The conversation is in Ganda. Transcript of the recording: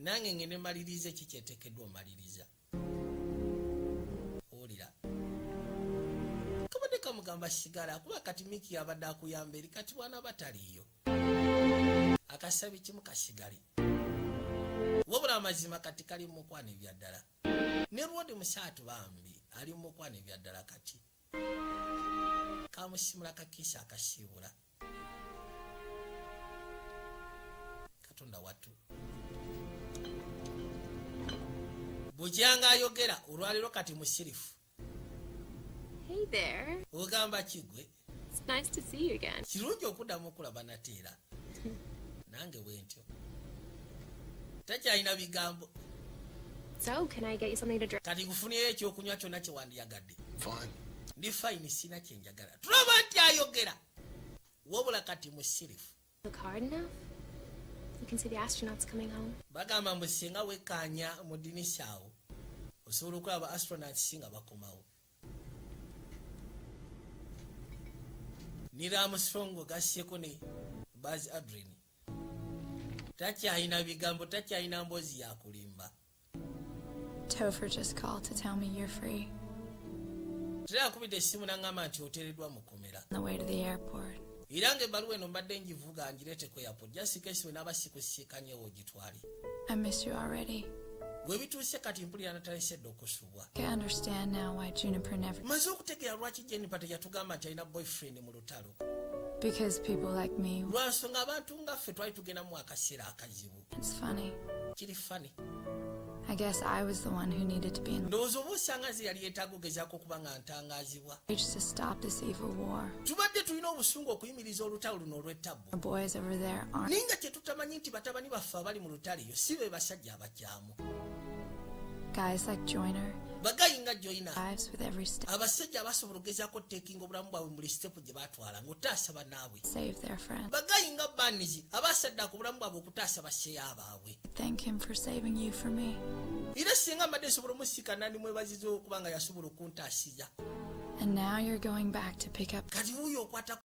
nange ngene malirize kikyetekeddwa omaliriza olira kabadde kamugamba sigala kuba kati Miki yabadde akuyamba eri kati bwana bataliyo akasabi kimu kasigale wabula amazima kati kali mukwana ebyaddala ne Rwodi Musaatu bambi ali mukwana ebyaddala kati kamusimula kakisa akasiibula katonda watu bujanga ayogera olwaliro kati musirifu. Hey there. Ogamba kigwe. It's nice to see you again. Kirungi okuddamu okulaba nateera. Nange bwentyo. Takyalina bigambo. So, can I get you something to drink? Kati nkufunireyo ekyokunywa kyonna kye wandiyagadde. Fine. Ndi fine sina kye njagala. Tulaba nti ayogera. Wabula kati musirifu. The card enough? You can see the astronauts coming home. Bagamba mbu singa wekkaanya mu dinisa awo osobola okulaba astronauts nga bakomawo. Neil Armstrong gasseko ne Buzz Aldrin. Takyalina bigambo, takyalina mboozi ya kulimba. Topher just called to tell me you're free. Tera kubidde essimu n'angamba nti oteereddwa mu kkomera. On the way to the airport. Era ng'ebbaluwa eno mbadde ngivuga ngireete ku airport just in case wena abasikusiikanyewo ogitwale. I miss you already. Bwe bituuse kati mpulira natalesedde okusubwa. I understand now why Juniper never... Maze okutegeera lwaki Jeniper teyatugamba nti alina boyfriend mu lutalo. Because people like me... Lwansonga abantu nga ffe twali tugenda mu akaseera akazibu. It's funny. Kiri funny. I guess I was the one who needed to be in... Ndowooza oba osanga nze yali yeetaaga ogezaako okuba nga ntangaazibwa. to stop this evil war. Tubadde tulina obusungu okuyimiriza olutalo luno olw'ettabbu. The boys over there aren't... Naye nga kye tutamanyi nti batabani baffe abali mu lutalo eyo si be basajja abakyamu. Guys like Joyner... Bagayi nga Joyner. Lives with every step. Abasajja abasobola ogezaako teekinga obulamu bwabwe buli sitepu gye baatwala ng'otaasa bannaabwe. Save their friends. Bagayi nga Barnes abasadde ku bulamu bwabwe okutaasa basseeyo abaabwe. Thank him for saving you for me. Era singa mbadde nsobola omusika nandimwebaziza okuba nga yasobola okuntaasiza. And now you're going back to pick up... Kati wuuyo okwata